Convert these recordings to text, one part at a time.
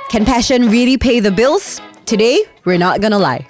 Can passion really pay the bills? Today, we're not gonna lie.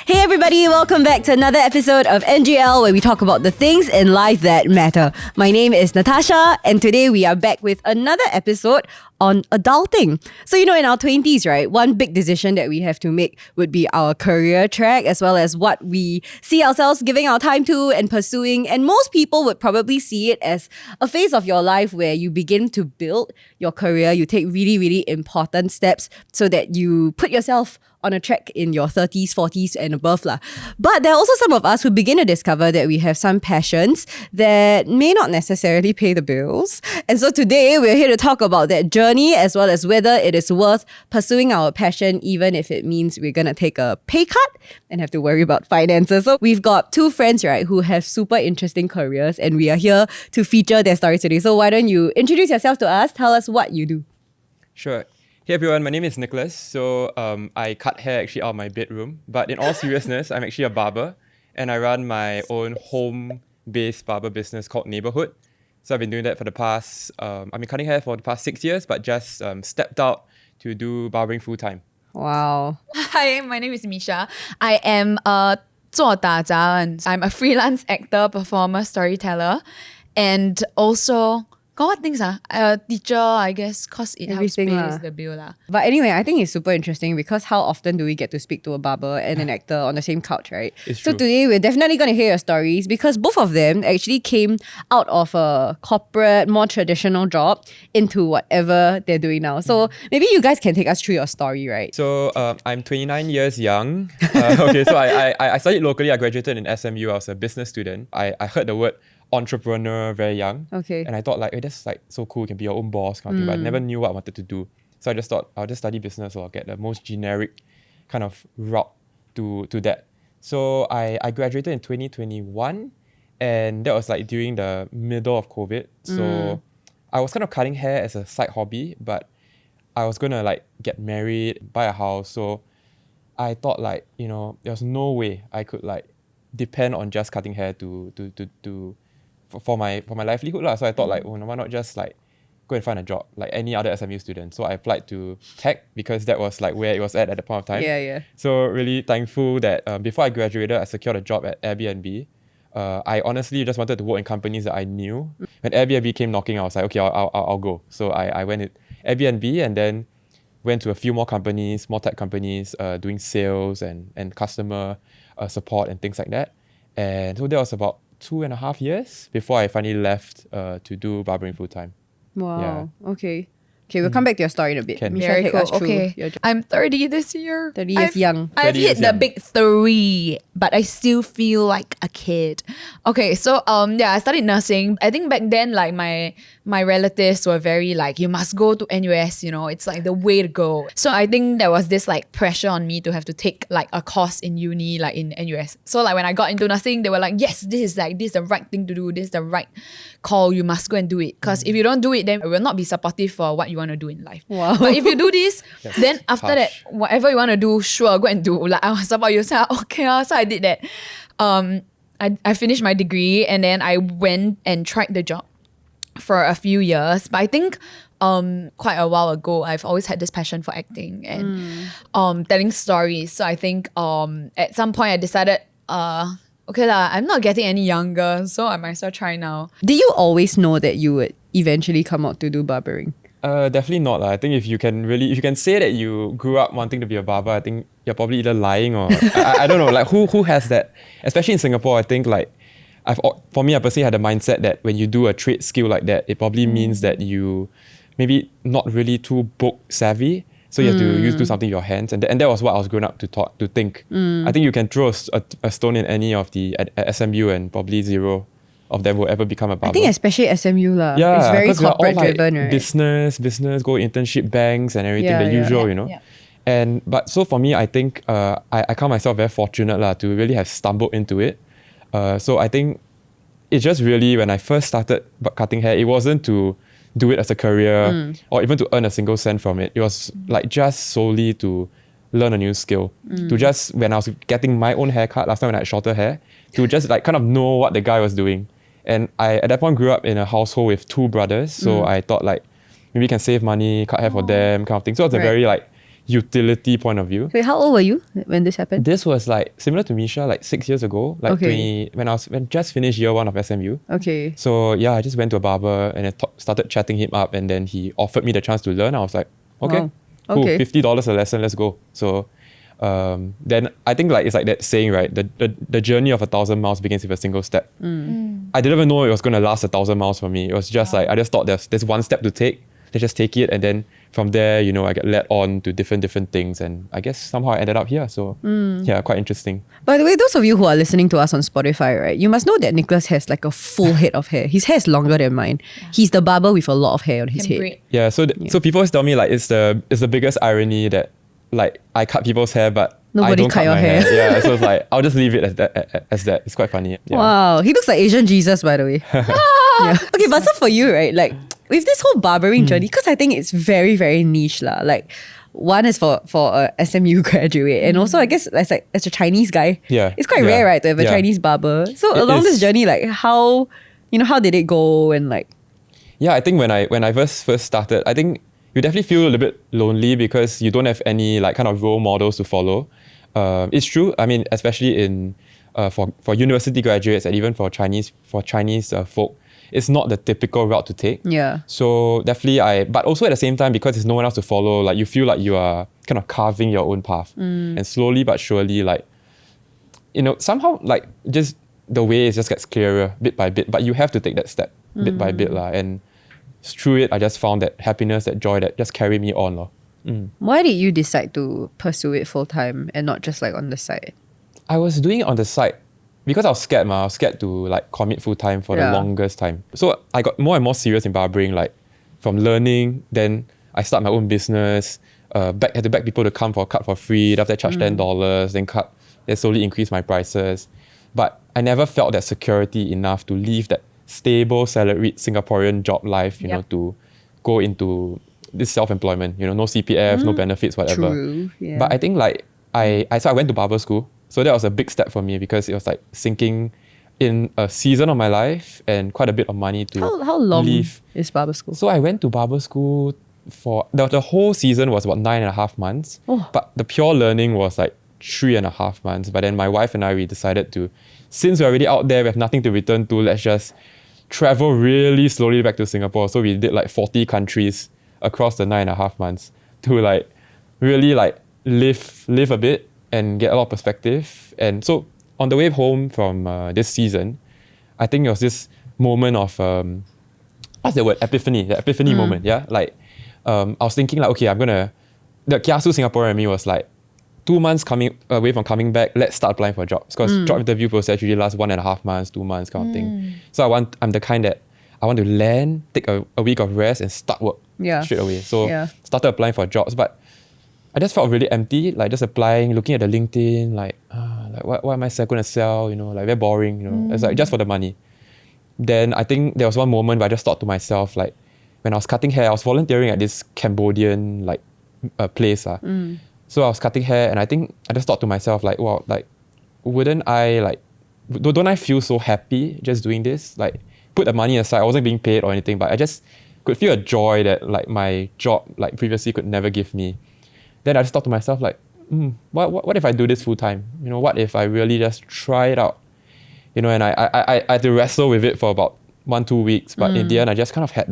Hey everybody, welcome back to another episode of NGL where we talk about the things in life that matter. My name is Natasha and today we are back with another episode on adulting. So in our 20s, right, one big decision that we have to make would be our career track as well as what we see ourselves giving our time to and pursuing. And most people would probably see it as a phase of your life where you begin to build your career. You take really, really important steps so that you put yourself on a track in your 30s, 40s and above lah. But there are also some of us who begin to discover that we have some passions that may not necessarily pay the bills. And so today we're here to talk about that journey as well as whether it is worth pursuing our passion even if it means we're going to take a pay cut and have to worry about finances. So we've got two friends, right, who have super interesting careers and we are here to feature their stories today. So why don't you introduce yourself to us, tell us what you do. Sure. Hey everyone, my name is Nicholas. So I cut hair actually out of my bedroom. But in all seriousness, I'm actually a barber and I run my own home-based barber business called Neighborhood. So I've been doing that for the past, I've been cutting hair for the past 6 years, but just stepped out to do barbering full-time. Wow. Hi, my name is Misha. I am a 做打杂人. I'm a freelance actor, performer, storyteller, and also got what things teacher, I guess, cause it Everything helps lah. pay the bill lah. But anyway, I think it's super interesting because how often do we get to speak to a barber and an actor on the same couch, right? It's so true. today we're definitely going to hear your stories because both of them actually came out of a corporate, more traditional job into whatever they're doing now. So maybe you guys can take us through your story, right? So I'm 29 years young. So I studied locally. I graduated in SMU. I was a business student. I heard the word entrepreneur very young. Okay. And I thought like, hey, that's like so cool. You can be your own boss kind of thing. But I never knew what I wanted to do. So I just thought I'll just study business or get the most generic kind of route to that. So I graduated in 2021 and that was like during the middle of COVID. So I was kind of cutting hair as a side hobby, but I was gonna like get married, buy a house. So I thought like, there was no way I could like depend on just cutting hair for my livelihood lah. So I thought like, why not just like go and find a job like any other SMU student. So I applied to tech because that was like where it was at the point of time. Yeah. So really thankful that before I graduated, I secured a job at Airbnb. I honestly just wanted to work in companies that I knew. When Airbnb came knocking, I was like, okay, I'll go. So I went to Airbnb and then went to a few more companies, more tech companies, doing sales and customer support and things like that. And so that was about 2.5 years before I finally left to do barbering full time. Wow. Yeah. Okay, we'll come back to your story in a bit. Can. Misha, Very take cool. us through Okay, your job. I'm 30 this year. 30 years young. I've 30 hit years the young. big 3, but I still feel like a kid. Okay, so I studied nursing. I think back then like my relatives were very like, you must go to NUS, it's like the way to go. So I think there was this like pressure on me to have to take like a course in uni, like in NUS. So like when I got into nursing, they were like, yes, this is the right thing to do. This is the right call. You must go and do it. Because if you don't do it, then it will not be supportive for what you want to do in life. Wow. But if you do this, then after harsh. that, whatever you want to do, sure, go and do. Like I'll support you. So okay, so I did that. I finished my degree and then I went and tried the job for a few years. But I think quite a while ago, I've always had this passion for acting and telling stories. So I think at some point I decided, okay lah, I'm not getting any younger, so I might as well try now. Did you always know that you would eventually come out to do barbering? Definitely not. I think if you can say that you grew up wanting to be a barber, I think you're probably either lying or I don't know. Like who has that? Especially in Singapore, I think like for me, I personally had a mindset that when you do a trade skill like that, it probably means that you maybe not really too book savvy. So you have to do something with your hands, and that was what I was growing up to think. I think you can throw a stone in any of the at SMU and probably zero of them will ever become a barber. I think especially SMU lah. Yeah, it's very 'cause we are all, corporate like, driven, right? Business, go internship banks and everything, the usual, Yeah. But so for me, I think I count myself very fortunate to really have stumbled into it. So I think it's just really when I first started cutting hair, it wasn't to do it as a career or even to earn a single cent from it. It was like just solely to learn a new skill. To just, when I was getting my own haircut last time when I had shorter hair, to just like kind of know what the guy was doing. And I, at that point, grew up in a household with 2 brothers. So I thought like, maybe can save money, cut hair for them, kind of thing. So it's a Right. very like utility point of view. Wait, how old were you when this happened? This was like similar to Misha, like 6 years ago, like Okay. when I just finished year 1 of SMU. Okay. So yeah, I just went to a barber and I started chatting him up, and then he offered me the chance to learn. I was like, okay, Wow. cool, Okay. $50 a lesson, let's go. So then I think like it's like that saying, right? The journey of 1,000 miles begins with a single step. I didn't even know it was gonna last 1,000 miles for me. It was just like I just thought there's one step to take. Let's just take it, and then from there, you know, I get led on to different things, and I guess somehow I ended up here. So yeah, quite interesting. By the way, those of you who are listening to us on Spotify, right, you must know that Nicholas has like a full head of hair. His hair is longer than mine. He's the barber with a lot of hair on his Can head. braid. Yeah, so so people always tell me like it's the biggest irony that like I cut people's hair, but I Nobody don't cut cut your my hair. hair. Yeah, so it's like I'll just leave it as that. It's quite funny. Yeah. Wow, he looks like Asian Jesus, by the way. Yeah. Okay, but so for you, right, like with this whole barbering journey, because I think it's very, very niche lah. Like one is for a SMU graduate, and also I guess as a Chinese guy, Yeah, it's quite yeah, rare, right, to have a yeah. Chinese barber. So It along this is. journey, like how did it go, and like Yeah, I think when I first started, I think you definitely feel a little bit lonely because you don't have any like kind of role models to follow. It's true. I mean, especially in for university graduates and even for Chinese folk, it's not the typical route to take. yeah. So definitely but also at the same time, because there's no one else to follow, like you feel like you are kind of carving your own path. And slowly but surely, like, you know, somehow like just the way it just gets clearer bit by bit, but you have to take that step bit by bit lah. And through it, I just found that happiness, that joy that just carried me on lah. Why did you decide to pursue it full time and not just like on the side? I was doing it on the side because I was scared, I was scared to like commit full time for Yeah. the longest time. So I got more and more serious in barbering, like from learning, then I start my own business, had to beg people to come for a cut for free, then after I charge $10, then slowly increase my prices. But I never felt that security enough to leave that stable salaried Singaporean job life, you know, to go into this self-employment, you know, no CPF, no benefits, whatever. True, yeah. But I think like I went to barber school. So that was a big step for me because it was like sinking in a season of my life and quite a bit of money to How long leave. is barber school? So I went to barber school for the whole season was about 9.5 months. Oh. But the pure learning was like 3.5 months. But then my wife and I, we decided to, since we're already out there, we have nothing to return to, let's just travel really slowly back to Singapore. So we did like 40 countries across the 9.5 months to like really like live a bit and get a lot of perspective. And so on the way home from this season, I think it was this moment of what's the word? Epiphany. The epiphany moment. Yeah. Like I was thinking like, okay, the kiasu Singaporean in me was like, 2 months away from coming back, let's start applying for jobs. Because job interview process usually lasts 1.5 months, 2 months kind of thing. So I'm the kind that I want to land, take a week of rest and start work straight away. So started applying for jobs, but I just felt really empty, like just applying, looking at the LinkedIn, like what am I going to sell? You know, like very boring. You know, it's like just for the money. Then I think there was one moment where I just thought to myself, like when I was cutting hair, I was volunteering at this Cambodian like place. So I was cutting hair, and I think I just thought to myself, like, wow, like don't I feel so happy just doing this? Like put the money aside, I wasn't being paid or anything, but I just could feel a joy that like my job like previously could never give me. Then I just thought to myself like, what if I do this full time? You know, what if I really just try it out? You know, and I had to wrestle with it for about 1-2 weeks, but in the end I just kind of had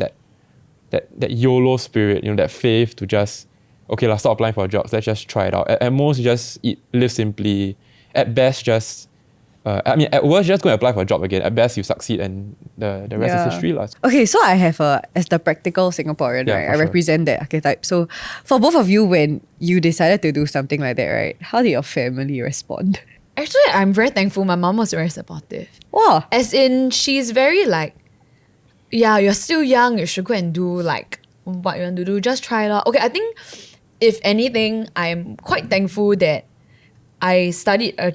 that YOLO spirit, you know, that faith to just, okay, let's start applying for jobs, let's just try it out. At most just live simply. At best just at worst, just go and apply for a job again. At best, you succeed, and the rest is history. Okay, so I have as the practical Singaporean, right? I represent that archetype. So for both of you, when you decided to do something like that, right, how did your family respond? Actually, I'm very thankful. My mom was very supportive. Wow. As in, she's very like, yeah, you're still young, you should go and do like what you want to do. Just try it out. Okay, I think if anything, I'm quite thankful that I studied a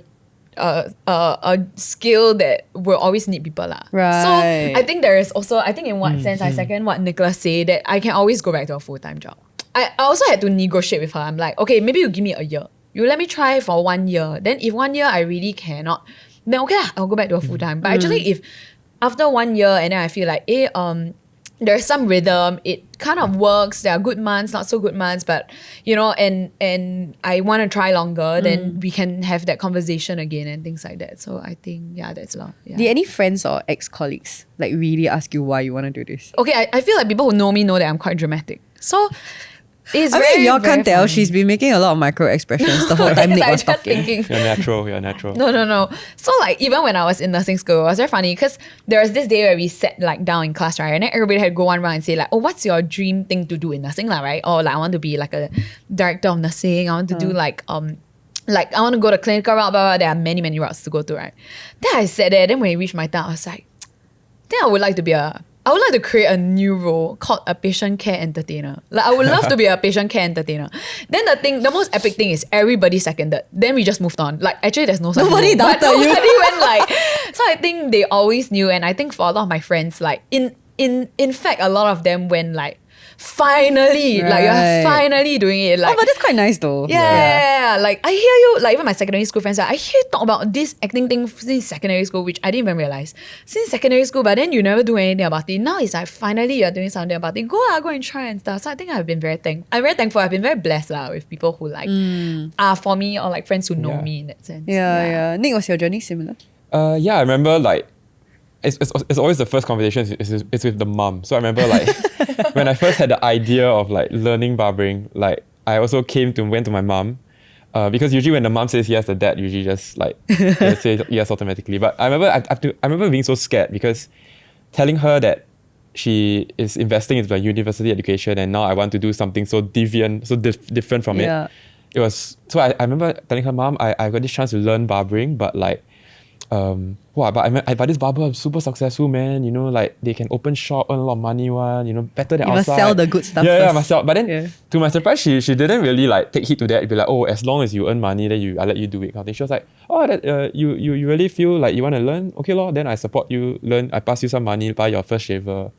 skill that will always need people lah. Right. So I think there is also, I think in what sense, I second what Nicholas said, that I can always go back to a full-time job. I also had to negotiate with her. I'm like, okay, maybe you give me a year. You let me try for 1 year. Then if 1 year I really cannot, then okay lah, I'll go back to a full-time. But actually if after 1 year, and then I feel like, there's some rhythm. It kind of works. There are good months, not so good months, but and I want to try longer. Then we can have that conversation again and things like that. So I think that's love. Yeah. Did any friends or ex-colleagues like really ask you why you want to do this? Okay, I feel like people who know me know that I'm quite dramatic. So it's I very, mean, if y'all very can't tell, funny. she's been making a lot of micro expressions the whole time Nick I'm was just talking. thinking. You're natural. You're natural. No. So like even when I was in nursing school, it was very funny because there was this day where we sat like down in class, right? And then everybody had to go one round and say like, oh, what's your dream thing to do in nursing, right? Or like I want to be like a director of nursing. I want to do like I want to go the clinical route, blah, blah. There are many, many routes to go to, right? Then I sat there, then when it reached my time, I was like, then I would like to create a new role called a patient care entertainer. Like I would love to be a patient care entertainer. Then the most epic thing is everybody seconded. Then we just moved on. Like actually there's no such Nobody rule, but doubted you. nobody went like. So I think they always knew, and I think for a lot of my friends, like in fact a lot of them went like, finally, like you're Right. finally doing it. Like Oh, but that's quite nice though. yeah. Like I hear you, like even my secondary school friends, like, I hear you talk about this acting thing since secondary school, which I didn't even realize. Since secondary school, but then you never do anything about it. Now it's like finally you're doing something about it. Go and try and stuff. So I think I'm very thankful. I've been very blessed with people who like are for me, or like friends who know Yeah. me in that sense. Yeah. Nick, was your journey similar? Yeah, I remember like it's always the first conversation is with the mum. So I remember like when I first had the idea of like learning barbering, like I also went to my mum. Because usually when the mum says yes, the dad usually just like say yes automatically. But I remember I remember being so scared because telling her that she is investing into my university education and now I want to do something so deviant, so different from Yeah. it. It was so I remember telling her, Mom, I got this chance to learn barbering, but like but this barber is super successful, man. You know, like they can open shop, earn a lot of money, better than You must outside. sell the good stuff Yeah, first. must sell. But then, Yeah. to my surprise, she didn't really like take heed to that. It'd be like, oh, as long as you earn money, then I let you do it. Kind of thing. She was like, oh, that you really feel like you want to learn? Okay, lor. Then I support you. Learn. I pass you some money, buy your first shaver,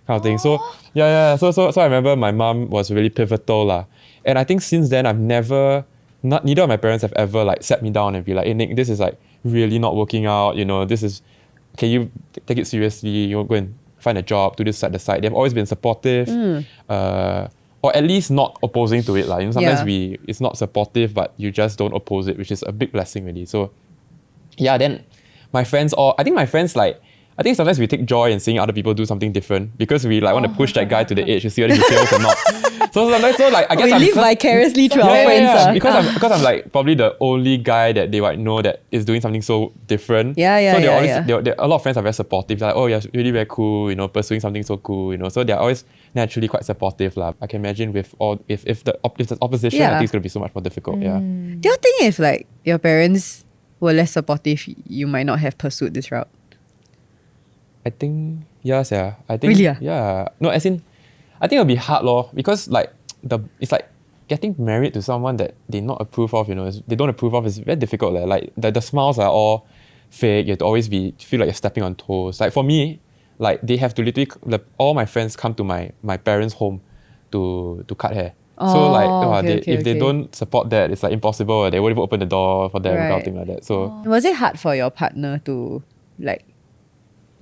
kind of thing. So yeah. So I remember my mom was really pivotal, lah. And I think since then neither of my parents have ever like sat me down and be like, hey Nick, this is like really not working out, this is, can you take it seriously, go and find a job, do this side to side. They've always been supportive, or at least not opposing to it. Like, sometimes it's not supportive, but you just don't oppose it, which is a big blessing really. So yeah, then I think sometimes we take joy in seeing other people do something different because we like want to push that guy to the edge to see whether he fails or not. So sometimes, I guess We live vicariously through our friends. yeah. Because I'm like probably the only guy that they might know that is doing something so different. Yeah, So yeah. a lot of friends are very supportive. They're like, oh, you're really very cool, pursuing something so cool, So they're always naturally quite supportive, lah. I can imagine if the opposition, I think it's gonna be so much more difficult. Yeah. Do you think if like your parents were less supportive, you might not have pursued this route? I think yes, yeah. I think Really, ah? yeah. No, as in, I think it'll be hard, lor, because like it's like getting married to someone that they not approve of, they don't approve of is very difficult. Like the smiles are all fake. You have to always feel like you're stepping on toes. Like for me, like they have to literally all my friends come to my parents' home to cut hair. So like if they don't support that, it's like impossible. They won't even open the door for them, kind of thing like that. So Was it hard for your partner to like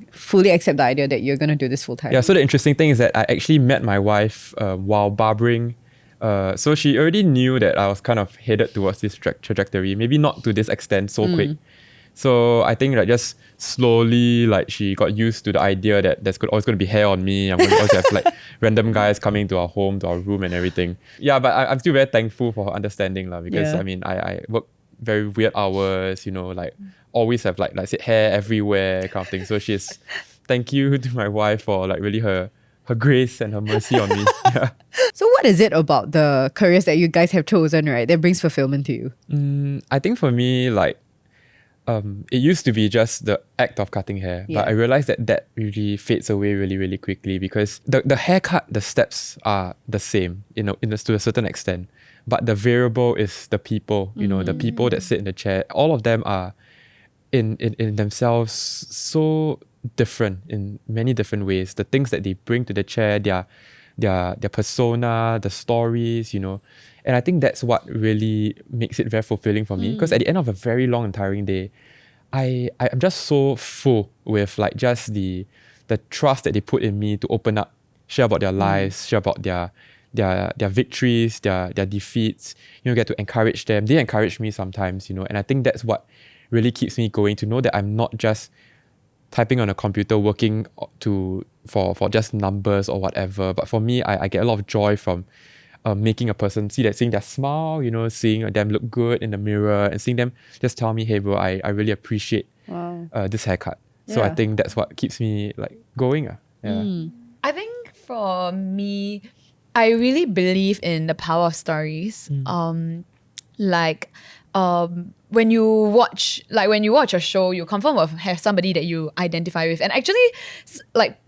fully accept the idea that you're going to do this full time? yeah, so the interesting thing is that I actually met my wife while barbering. So she already knew that I was kind of headed towards this trajectory, maybe not to this extent so quick. So I think like just slowly, like she got used to the idea that there's always going to be hair on me. I'm going to always have like random guys coming to our home, to our room and everything. Yeah, but I'm still very thankful for her understanding, because I mean, I work very weird hours, like always have like said hair everywhere kind of thing. So thank you to my wife for like really her grace and her mercy on me. Yeah. So what is it about the careers that you guys have chosen, right, that brings fulfillment to you? I think for me, like, it used to be just the act of cutting hair, Yeah. but I realized that really fades away really, really quickly because the haircut, the steps are the same, to a certain extent. But the variable is the people, the people that sit in the chair. All of them are in themselves so different in many different ways. The things that they bring to the chair, their persona, the stories, And I think that's what really makes it very fulfilling for me. Because at the end of a very long and tiring day, I'm just so full with like just the trust that they put in me to open up, share about their lives, share about their victories, their defeats, get to encourage them. They encourage me sometimes, and I think that's what really keeps me going, to know that I'm not just typing on a computer working for just numbers or whatever. But for me, I get a lot of joy from making a person seeing their smile, seeing them look good in the mirror, and seeing them just tell me, hey bro, I really appreciate this haircut. So I think that's what keeps me like going. Yeah. I think for me, I really believe in the power of stories. When you watch a show, you confirm will have somebody that you identify with, and actually,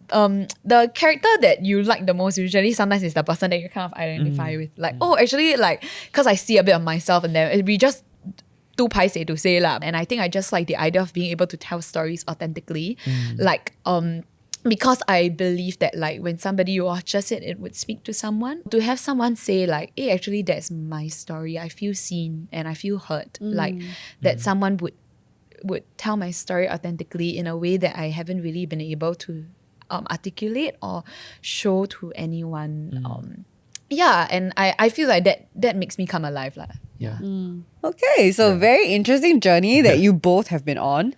the character that you like the most usually sometimes is the person that you kind of identify with. Because I see a bit of myself in them. We just too paiseh to say lah, and I think I just like the idea of being able to tell stories authentically, because I believe that like when somebody watches it, it would speak to someone. To have someone say like, hey, actually that's my story, I feel seen and I feel heard. That someone would tell my story authentically in a way that I haven't really been able to articulate or show to anyone. And I feel like that makes me come alive lah. Yeah. Okay, so very interesting journey that you both have been on.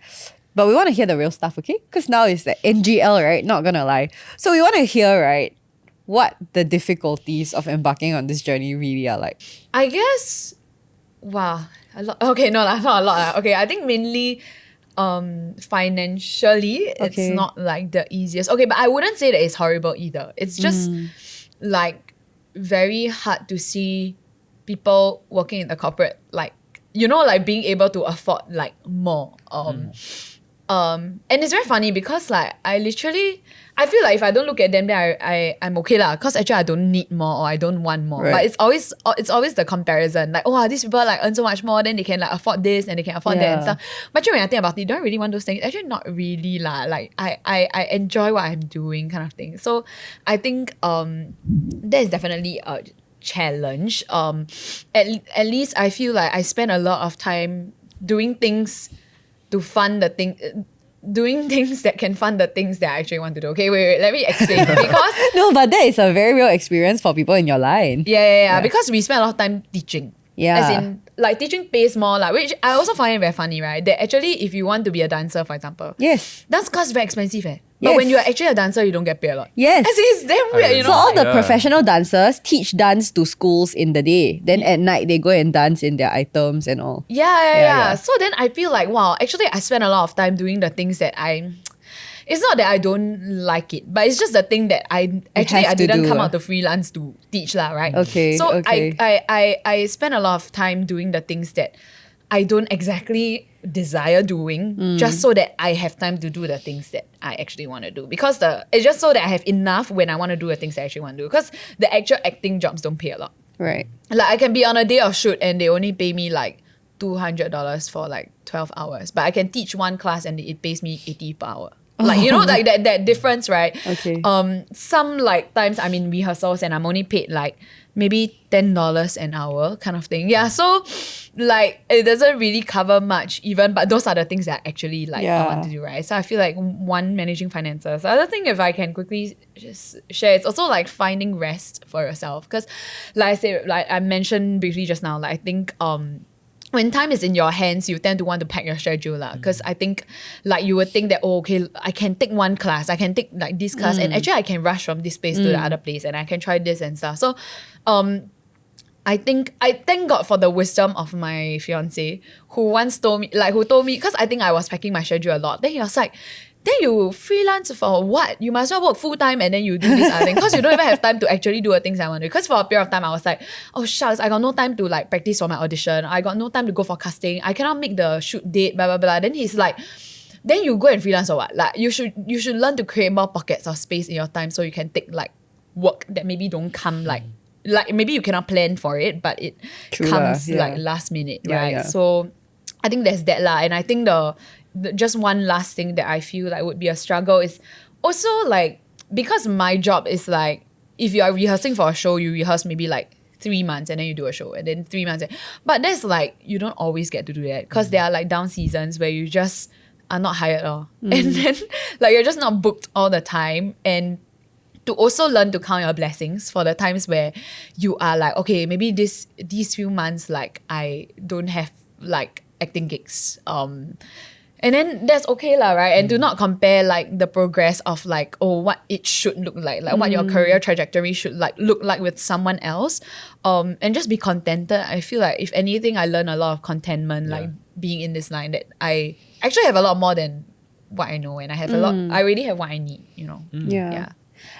But we want to hear the real stuff, okay? Because now it's the NGL, right? Not gonna lie. So we want to hear, right, what the difficulties of embarking on this journey really are like. I guess, wow, a lot. Okay, no, not a lot. Okay, I think mainly financially, it's not like the easiest. Okay, but I wouldn't say that it's horrible either. It's just like very hard to see people working in the corporate, like, like being able to afford like more. And it's very funny because like I feel like if I don't look at them, then I'm okay lah. Cause actually I don't need more or I don't want more. Right. But it's always the comparison. Like, these people like earn so much more, then they can like afford this and they can afford that and stuff. But actually when I think about it, do I really want those things? Actually not really lah. Like I enjoy what I'm doing kind of thing. So I think that is definitely a challenge. At least I feel like I spend a lot of time doing things to fund the thing, doing things that can fund the things that I actually want to do. Okay, wait, let me explain. Because No, but that is a very real experience for people in your line. yeah. Because we spend a lot of time teaching. Yeah. As in, like teaching pays more, like, which I also find it very funny, right? That actually, if you want to be a dancer, for example, Yes. dance class is very expensive, But Yes. when you're actually a dancer, you don't get paid a lot. Yes. As in, it's damn weird, you know. So all the Yeah. professional dancers teach dance to schools in the day. Then at night, they go and dance in their items and all. Yeah. So then I feel like, wow, actually I spend a lot of time doing the things that it's not that I don't like it, but it's just the thing that I have to didn't do, come out to freelance to teach lah, right? Okay, So okay. I spend a lot of time doing the things that I don't exactly desire doing, just so that I have time to do the things that I actually want to do. Because it's just so that I have enough when I want to do the things I actually want to do. Because the actual acting jobs don't pay a lot. Right. Like I can be on a day of shoot and they only pay me like $200 for like 12 hours. But I can teach one class and it pays me 80 per hour. Like, like that difference, right? Okay. Some like times I'm in rehearsals and I'm only paid like maybe $10 an hour kind of thing. Yeah, so like it doesn't really cover much even, but those are the things that actually like I want to do, right? So I feel like one, managing finances. The other thing, if I can quickly just share, it's also like finding rest for yourself. Because like I said, like I mentioned briefly just now, like I think when time is in your hands, you tend to want to pack your schedule lah. Because I think like you would think that, okay, I can take one class, I can take like this class, and actually I can rush from this place to the other place, and I can try this and stuff. So I thank God for the wisdom of my fiance, who once told me, because I think I was packing my schedule a lot. Then he was like, then you freelance for what? You might as well work full time and then you do this other thing, because you don't even have time to actually do the things I want to do. Because for a period of time I was like, oh shucks, I got no time to like practice for my audition. I got no time to go for casting. I cannot make the shoot date, blah blah blah. Then he's like, then you go and freelance or what? Like you should learn to create more pockets of space in your time so you can take like work that maybe don't come like maybe you cannot plan for it, but it comes like last minute, right? Yeah. So I think there's that lah. And I think the just one last thing that I feel like would be a struggle is also like, because my job is like, if you are rehearsing for a show, you rehearse maybe like 3 months and then you do a show and then 3 months. But that's like, you don't always get to do that because there are like down seasons where you just are not hired at all. And then like you're just not booked all the time. And to also learn to count your blessings for the times where you are like, okay, maybe these few months like I don't have like acting gigs. And then that's okay lah, right? And do not compare like the progress of like, oh, what it should look like what your career trajectory should like look like with someone else. And just be contented. I feel like if anything, I learn a lot of contentment, like being in this line, that I actually have a lot more than what I know, and I have a lot. I already have what I need, you know. Yeah.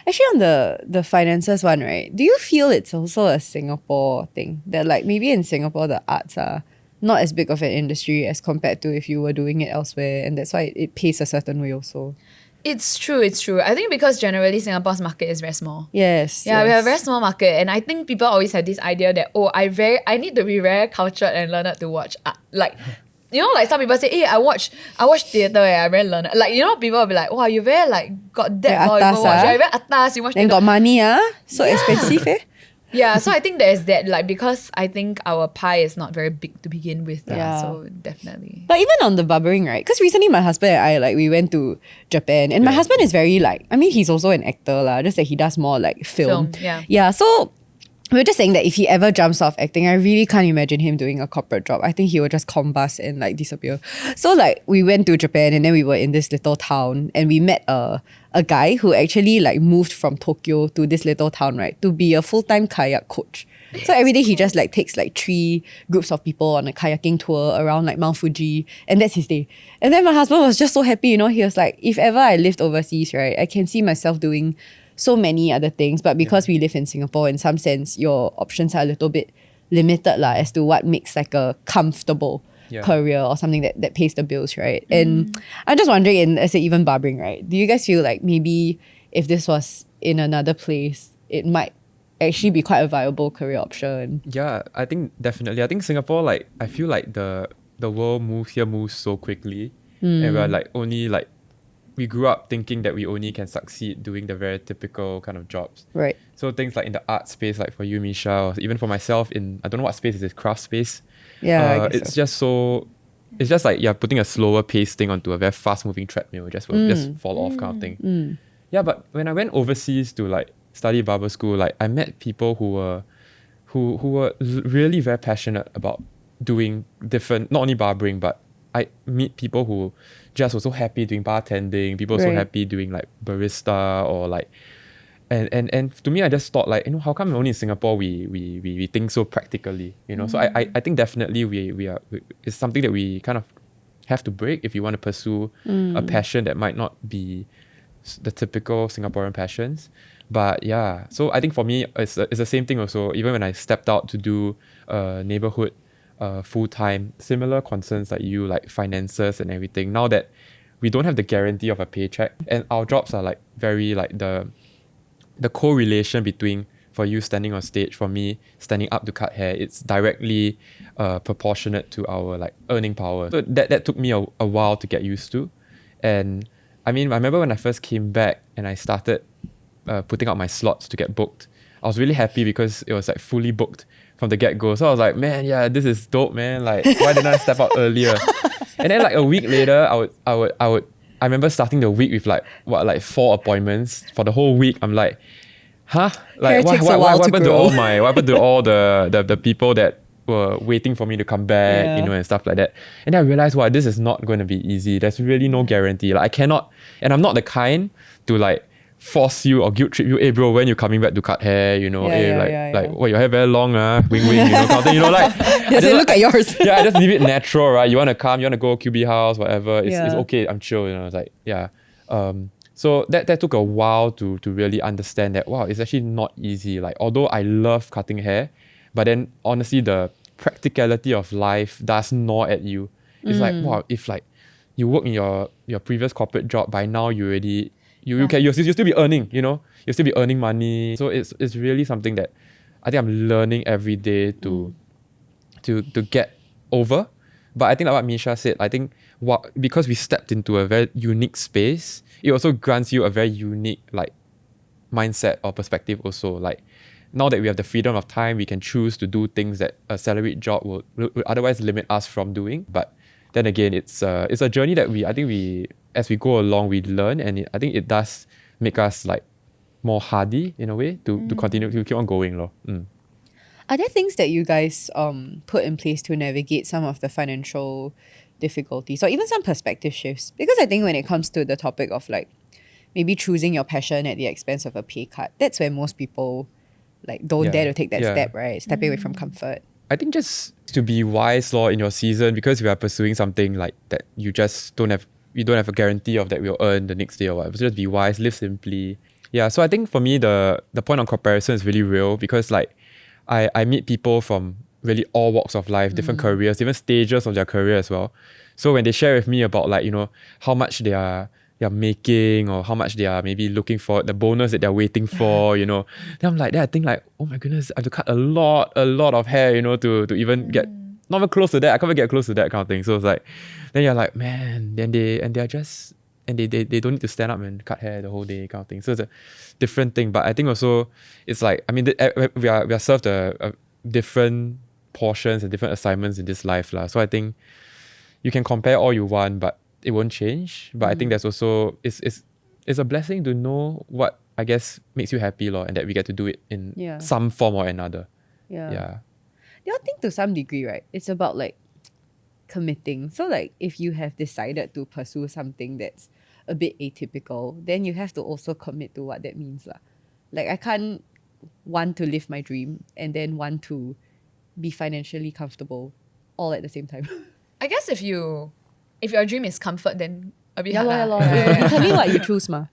Actually, on the finances one, right? Do you feel it's also a Singapore thing that like maybe in Singapore the arts are not as big of an industry as compared to if you were doing it elsewhere, and that's why it pays a certain way also. It's true. I think because generally Singapore's market is very small. Yes. Yeah, we have a very small market, and I think people always have this idea that I need to be very cultured and learned to watch art. Like, you know, like some people say, hey, I watch theatre, I very learned. Like, you know, people will be like, wow, you very like got depth, or you go watch. You're very atas, you watch then theatre. got money, so expensive, eh? Yeah, so I think there's that, like, because I think our pie is not very big to begin with. Yeah. So definitely. But even on the barbering, right? Because recently my husband and I, like, we went to Japan, and my husband is very like, I mean, he's also an actor lah, just that he does more like film. Yeah, so we were just saying that if he ever jumps off acting, I really can't imagine him doing a corporate job. I think he will just combust and like disappear. So like we went to Japan, and then we were in this little town, and we met a guy who actually like moved from Tokyo to this little town, right, to be a full-time kayak coach. So every day he just like takes like 3 groups of people on a kayaking tour around like Mount Fuji, and that's his day. And then my husband was just so happy, you know, he was like, if ever I lived overseas, right, I can see myself doing so many other things, but because we live in Singapore, in some sense, your options are a little bit limited lah, as to what makes like a comfortable career or something that pays the bills, right? And I'm just wondering, in as even barbering, right, do you guys feel like maybe if this was in another place, it might actually be quite a viable career option? Yeah, I think definitely. I think Singapore, like, I feel like the world moves so quickly, and we're like only like, we grew up thinking that we only can succeed doing the very typical kind of jobs. Right. So things like in the art space, like for you, Misha, or even for myself in, I don't know what space is this, craft space. Yeah, it's just like you're putting a slower paced thing onto a very fast moving treadmill. Just will just fall off kind of thing. Yeah, but when I went overseas to like study barber school, like I met people who were really very passionate about doing different, not only barbering, but I meet people who just were so happy doing bartending, people so happy doing like barista, or like, and to me, I just thought like, you know, how come only in Singapore we think so practically, you know? So I think definitely we are, it's something that we kind of have to break if you want to pursue a passion that might not be the typical Singaporean passions. But yeah, so I think for me, it's the same thing also. Even when I stepped out to do neighborhood full-time, similar concerns like you, like finances and everything. Now that we don't have the guarantee of a paycheck, and our jobs are like very like the correlation between, for you standing on stage, for me standing up to cut hair, it's directly proportionate to our like earning power. So that took me a while to get used to. And I mean, I remember when I first came back and I started putting out my slots to get booked, I was really happy because it was like fully booked from the get-go. So I was like, man, yeah, this is dope, man. Like, why didn't I step out earlier? And then like a week later, I remember starting the week with like 4 appointments for the whole week. I'm like, huh? Like, what happened to all the people that were waiting for me to come back, you know, and stuff like that. And then I realized, wow, this is not going to be easy. There's really no guarantee. Like, I cannot, and I'm not the kind to like force you or guilt trip you, hey bro, when you coming back to cut hair, you know, like, well, your hair very long, wing, you know, kind of thing, you know, like. Look at yours. Yeah, I just leave it natural, right? You want to come, you want to go QB house, whatever. It's okay, I'm chill, you know. It's like, yeah. So that took a while to really understand that, wow, it's actually not easy. Like, although I love cutting hair, but then honestly, the practicality of life does gnaw at you. It's like, wow, if like you work in your previous corporate job, by now you already, you'll still be earning, you know, you'll still be earning money. So it's really something that I think I'm learning every day to get over. But I think like what Misha said, I think because we stepped into a very unique space, it also grants you a very unique like mindset or perspective also. Like now that we have the freedom of time, we can choose to do things that a salaried job will otherwise limit us from doing. But then again, it's a journey that we as we go along, we learn, and I think it does make us like more hardy in a way to continue to keep on going. Are there things that you guys put in place to navigate some of the financial difficulties or even some perspective shifts? Because I think when it comes to the topic of like maybe choosing your passion at the expense of a pay cut, that's where most people like don't dare to take that step, right? Stepping away from comfort. I think just to be wise in your season, because we are pursuing something like that, you just don't have a guarantee of that we'll earn the next day or whatever. So just be wise, live simply. Yeah, so I think for me the point on comparison is really real, because like I meet people from really all walks of life, different careers, different stages of their career as well. So when they share with me about like, how much they are making or how much they are maybe looking for, the bonus that they're waiting for, then I'm like, I think like, oh my goodness, I have to cut a lot of hair, to even get not even close to that. I can't even get close to that kind of thing. So it's like, then you're like, man, they don't need to stand up and cut hair the whole day kind of thing. So it's a different thing. But I think also it's like, I mean, we are served a different portions and different assignments in this life lah. So I think you can compare all you want, but it won't change. But I think there's also it's a blessing to know what I guess makes you happy and that we get to do it in some form or another. Yeah. I think to some degree, right, it's about like committing. So like if you have decided to pursue something that's a bit atypical, then you have to also commit to what that means lah. Like I can't want to live my dream and then want to be financially comfortable all at the same time. I guess if your dream is comfort, then a bit hard. You tell me what you choose, ma.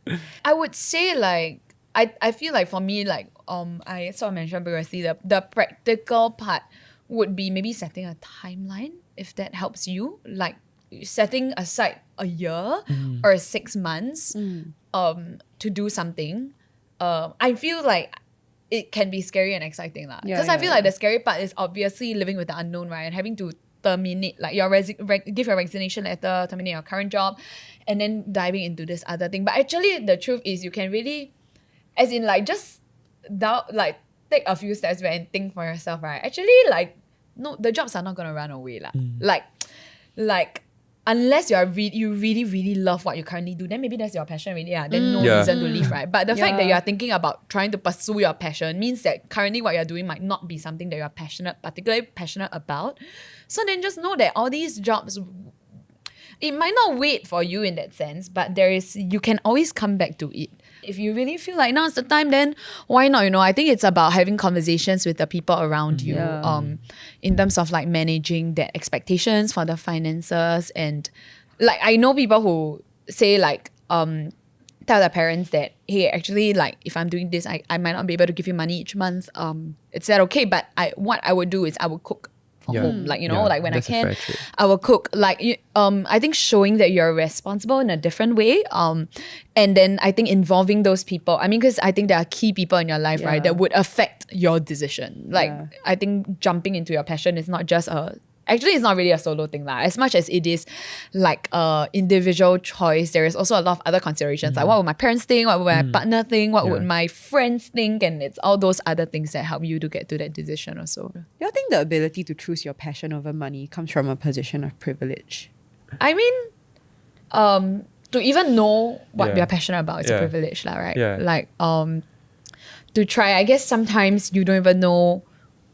I would say like I feel like for me, like I sort of mentioned previously, the practical part would be maybe setting a timeline, if that helps you. Like setting aside a year or 6 months to do something. I feel like it can be scary and exciting lah. Because I feel like the scary part is obviously living with the unknown, right? And having to terminate, like give your resignation letter, terminate your current job, and then diving into this other thing. But actually, the truth is you can really, as in like just take a few steps back and think for yourself, right? Actually, like no, the jobs are not gonna run away lah. Like unless you really, really love what you currently do, then maybe that's your passion really. Then no reason to leave, right? But the fact that you are thinking about trying to pursue your passion means that currently what you're doing might not be something that you're particularly passionate about. So then just know that all these jobs, it might not wait for you in that sense, but you can always come back to it. If you really feel like now's the time, then why not? I think it's about having conversations with the people around you, in terms of like managing their expectations for the finances. And like I know people who say like tell their parents that, hey, actually like if I'm doing this, I might not be able to give you money each month. Is that okay? But what I would do is I would cook for home, like like when I can, I will cook. Like I think showing that you're responsible in a different way, and then I think involving those people. I mean, because I think there are key people in your life, right, that would affect your decision. Like I think jumping into your passion is not just actually, it's not really a solo thing lah. As much as it is like individual choice, there is also a lot of other considerations. Like what would my parents think? What would my partner think? What would my friends think? And it's all those other things that help you to get to that decision also. Do you think the ability to choose your passion over money comes from a position of privilege? I mean, to even know what you're passionate about is a privilege lah, right? Yeah. Like to try, I guess sometimes you don't even know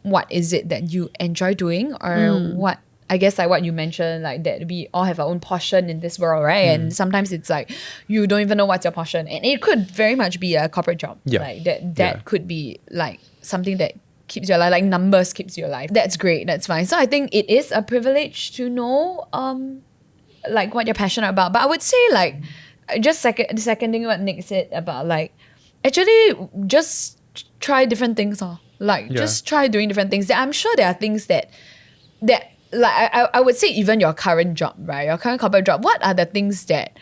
what is it that you enjoy doing, or what, I guess like what you mentioned, like that we all have our own portion in this world, right? And sometimes it's like you don't even know what's your portion, and it could very much be a corporate job. Like that could be like something that keeps you alive, like numbers keeps you alive. That's great, that's fine. So I think it is a privilege to know like what you're passionate about. But I would say like just seconding what Nick said about like actually just try different things. Like just try doing different things. I'm sure there are things that like I would say even your current job, right? Your current corporate job, what are the things that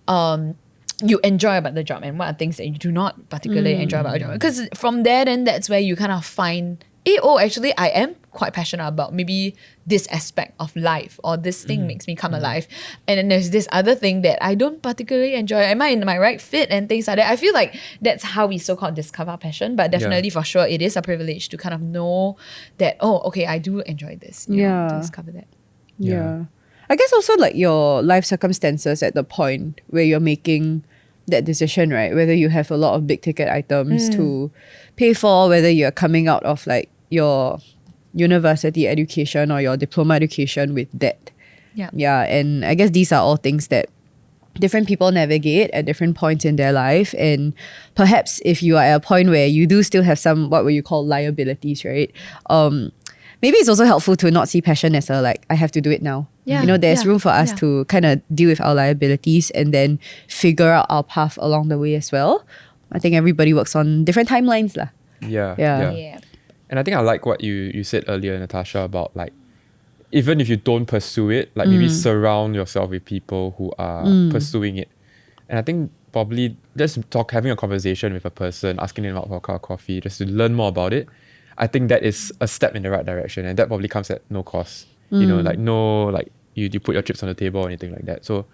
you enjoy about the job, and what are things that you do not particularly enjoy about the job? Because from there, then that's where you kind of find, actually I am quite passionate about maybe this aspect of life, or this thing makes me come alive. And then there's this other thing that I don't particularly enjoy. Am I in my right fit and things like that? I feel like that's how we so-called discover passion. But definitely for sure, it is a privilege to kind of know that, oh, okay, I do enjoy this. You know, to discover that. Yeah. I guess also like your life circumstances at the point where you're making that decision, right? Whether you have a lot of big ticket items to pay for, whether you're coming out of like your university education or your diploma education with debt. Yeah. Yeah. And I guess these are all things that different people navigate at different points in their life. And perhaps if you are at a point where you do still have some, what would you call liabilities, right? Maybe it's also helpful to not see passion as a like, I have to do it now. Yeah, You know, there's yeah, room for us yeah. to kind of deal with our liabilities and then figure out our path along the way as well. I think everybody works on different timelines lah. Yeah. Yeah. And I think I like what you said earlier, Natasha, about like, even if you don't pursue it, like maybe surround yourself with people who are pursuing it. And I think probably just having a conversation with a person, asking them out for a cup of coffee, just to learn more about it. I think that is a step in the right direction, and that probably comes at no cost. You know, like no, like you put your chips on the table or anything like that. So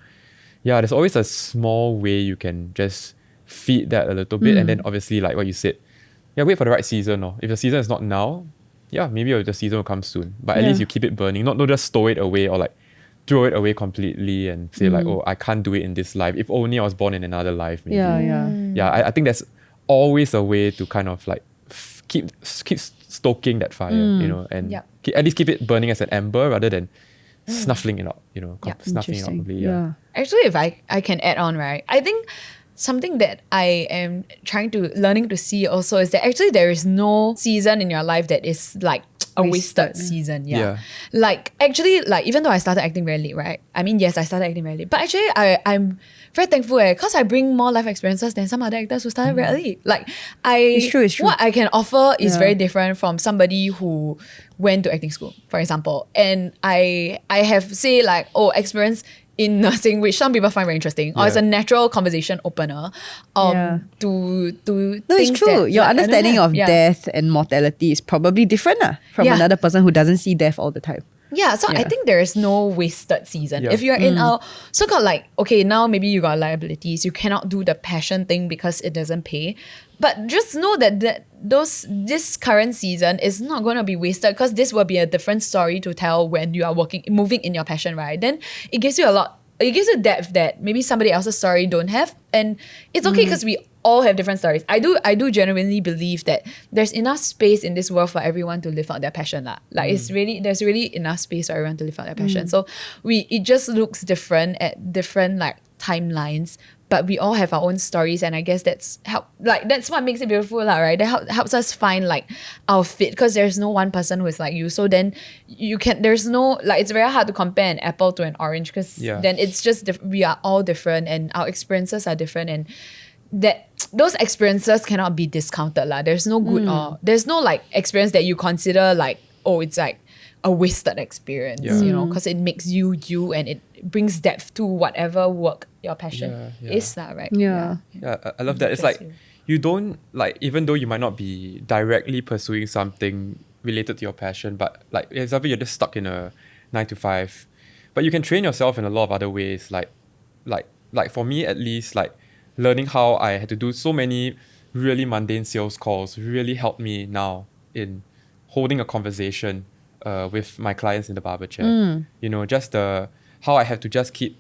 yeah, there's always a small way you can just feed that a little bit, and then obviously like what you said, yeah, wait for the right season. Or if the season is not now, yeah, maybe the season will come soon. But at least you keep it burning, not just stow it away or like throw it away completely and say like, oh, I can't do it in this life. If only I was born in another life. Maybe. Yeah, I think there's always a way to kind of like keep stoking that fire, you know, and at least keep it burning as an ember rather than snuffling it out, you know, snuffing it out probably. Yeah. Actually, if I can add on, right? I think something that I am learning to see also is that actually there is no season in your life that is like a wasted season. Yeah. Like actually, like even though I started acting very late, right? I mean, yes, I started acting very late. But actually I'm very thankful because I bring more life experiences than some other actors who started very early. Like It's true. what I can offer is very different from somebody who went to acting school, for example. And I have say like, experience in nursing, which some people find very interesting, or it's a natural conversation opener. To No, it's things true. that, Your like, I don't understanding have. of death and mortality is probably different from another person who doesn't see death all the time. Yeah, so I think there is no wasted season. Yeah. If you're in a so-called like, okay, now maybe you got liabilities, you cannot do the passion thing because it doesn't pay. But just know that this current season is not going to be wasted, because this will be a different story to tell when you are moving in your passion, right? Then it gives you it gives you depth that maybe somebody else's story don't have. And it's okay because we all have different stories. I do genuinely believe that there's enough space in this world for everyone to live out their passion. Like there's really enough space for everyone to live out their passion. So it just looks different at different like timelines, but we all have our own stories, and I guess that's what makes it beautiful, right? That helps us find like our fit, because there's no one person who is like you. So then there's no like, it's very hard to compare an apple to an orange, because then it's just we are all different and our experiences are different, and that those experiences cannot be discounted lah. There's no good or there's no like experience that you consider like, oh, it's like a wasted experience, you know, because it makes you and it brings depth to whatever work your passion is lah, right? Yeah, I love that. It's like you don't like, even though you might not be directly pursuing something related to your passion, but like for example, you're just stuck in a 9 to 5, but you can train yourself in a lot of other ways. Like for me at least, like learning how I had to do so many really mundane sales calls really helped me now in holding a conversation with my clients in the barber chair. You know, just how I have to just keep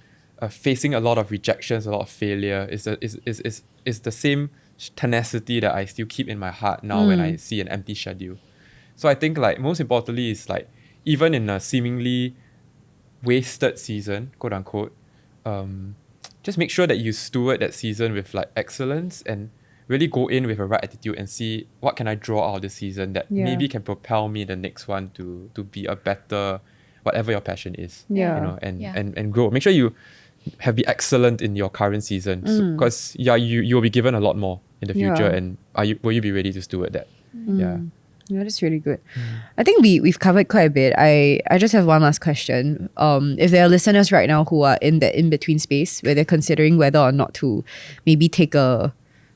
facing a lot of rejections, a lot of failure is the same tenacity that I still keep in my heart now when I see an empty schedule. So I think like most importantly is like, even in a seemingly wasted season, quote unquote, just make sure that you steward that season with like excellence and really go in with a right attitude and see what can I draw out of this season that maybe can propel me the next one to be a better, whatever your passion is. You know, and grow. Make sure you be excellent in your current season, because you'll be given a lot more in the future, and will you be ready to steward that? Yeah, that's really good. I think we've covered quite a bit. I just have one last question. If there are listeners right now who are in that in-between space where they're considering whether or not to maybe take a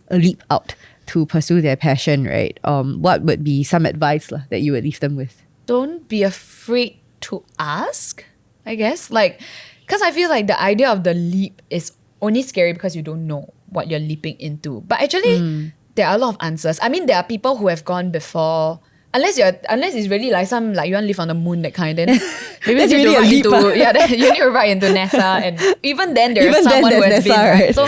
leap out to pursue their passion, right? What would be some advice that you would leave them with? don't be afraid to ask, I guess. Like, because I feel like the idea of the leap is only scary because you don't know what you're leaping into. But actually, there are a lot of answers. I mean, there are people who have gone before. Unless it's really like some, like you want to live on the moon, that kind, then maybe you need to write into then you need to write into NASA, and even then there's someone who has been, right? So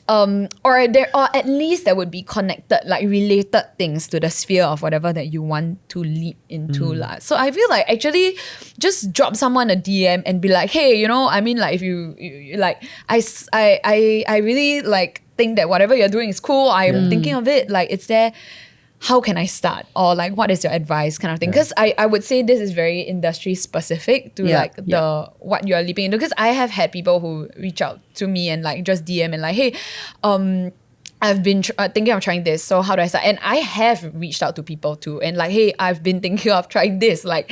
or at least there would be connected, like related things to the sphere of whatever that you want to leap into lah. So I feel like actually just drop someone a DM and be like, hey, you know, I mean, like if you like, I really like think that whatever you're doing is cool. I'm thinking of it, like it's there. How can I start? Or like, what is your advice, kind of thing? Because I would say this is very industry specific to what you're leaping into. Because I have had people who reach out to me and like just DM and like, hey, I've been thinking of trying this. So how do I start? And I have reached out to people too. And like, hey, I've been thinking of trying this. Like,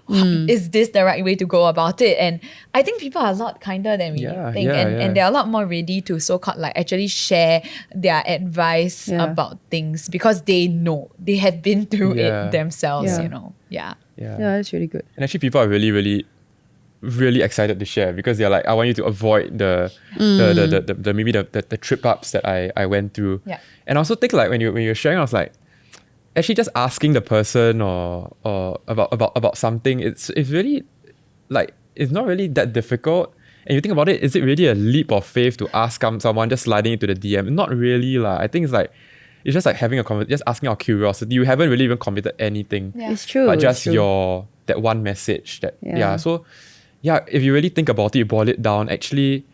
is this the right way to go about it? And I think people are a lot kinder than we think. And they're a lot more ready to so-called like actually share their advice about things because they know. They have been through it themselves, you know. Yeah, that's really good. And actually people are really, really, really excited to share because they're like, I want you to avoid the maybe the trip ups that I went through. Yeah. And I also think like when you're sharing, I was like, actually just asking the person or about something, it's really like, it's not really that difficult. And you think about it, is it really a leap of faith to ask someone just sliding into the DM? Not really lah. I think it's just like having a conversation, just asking our curiosity. You haven't really even committed anything. Yeah. It's true. But just that one message that So if you really think about it, you boil it down, actually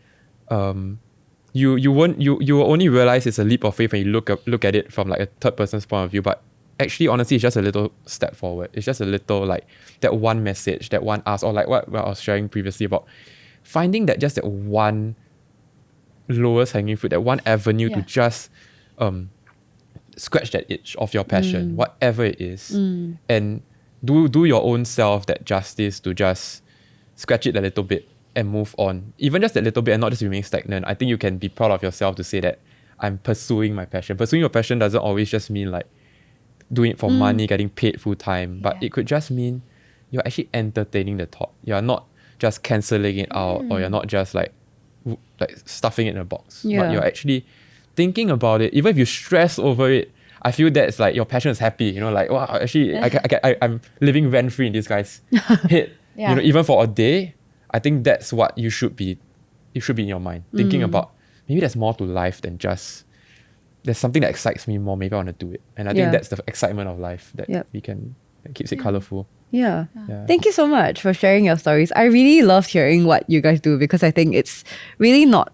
you will only realize it's a leap of faith when you look at it from like a third person's point of view. But actually, honestly, it's just a little step forward. It's just a little like that one message, that one ask, or like what I was sharing previously about finding that just that one lowest hanging fruit, that one avenue to just scratch that itch of your passion, whatever it is, and do your own self that justice to just scratch it a little bit and move on. Even just a little bit and not just remain stagnant. I think you can be proud of yourself to say that I'm pursuing my passion. Pursuing your passion doesn't always just mean like doing it for money, getting paid full time, but it could just mean you're actually entertaining the thought. You're not just cancelling it out, or you're not just like stuffing it in a box. But you're actually thinking about it. Even if you stress over it, I feel that's like your passion is happy. You know, like, wow, actually I'm living rent free in this guy's head. You know, even for a day, I think that's what you should be. It should be in your mind, thinking about maybe there's more to life than just. There's something that excites me more, maybe I want to do it. And I think that's the excitement of life that that keeps it colourful. Yeah. Thank you so much for sharing your stories. I really loved hearing what you guys do because I think it's really not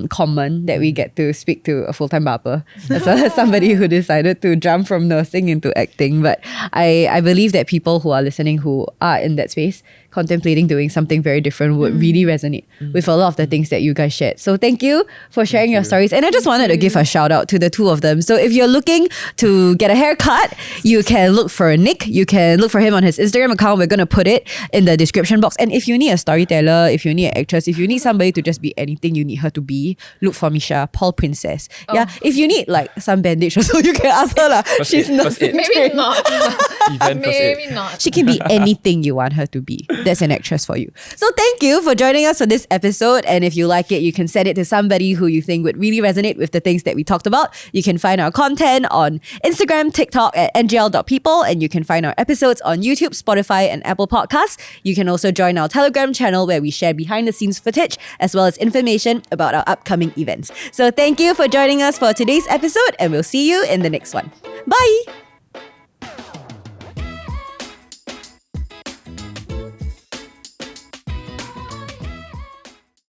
common that we get to speak to a full-time barber as well as somebody who decided to jump from nursing into acting. But I believe that people who are listening who are in that space contemplating doing something very different would really resonate with a lot of the things that you guys shared. So thank you for sharing your stories. And I just wanted to give a shout out to the two of them. So if you're looking to get a haircut, you can look for Nick. You can look for him on his Instagram account. We're going to put it in the description box. And if you need a storyteller, if you need an actress, if you need somebody to just be anything you need her to be, look for Misha, Paul Princess. Yeah. If you need like some bandage or so, you can ask her lah. She's not. Maybe not. Maybe not. She can be anything you want her to be. That's an actress for you. So thank you for joining us for this episode. And if you like it, you can send it to somebody who you think would really resonate with the things that we talked about. You can find our content on Instagram, TikTok at ngl.people, and you can find our episodes on YouTube, Spotify, and Apple Podcasts. You can also join our Telegram channel where we share behind the scenes footage as well as information about our upcoming events. So thank you for joining us for today's episode, and we'll see you in the next one. Bye!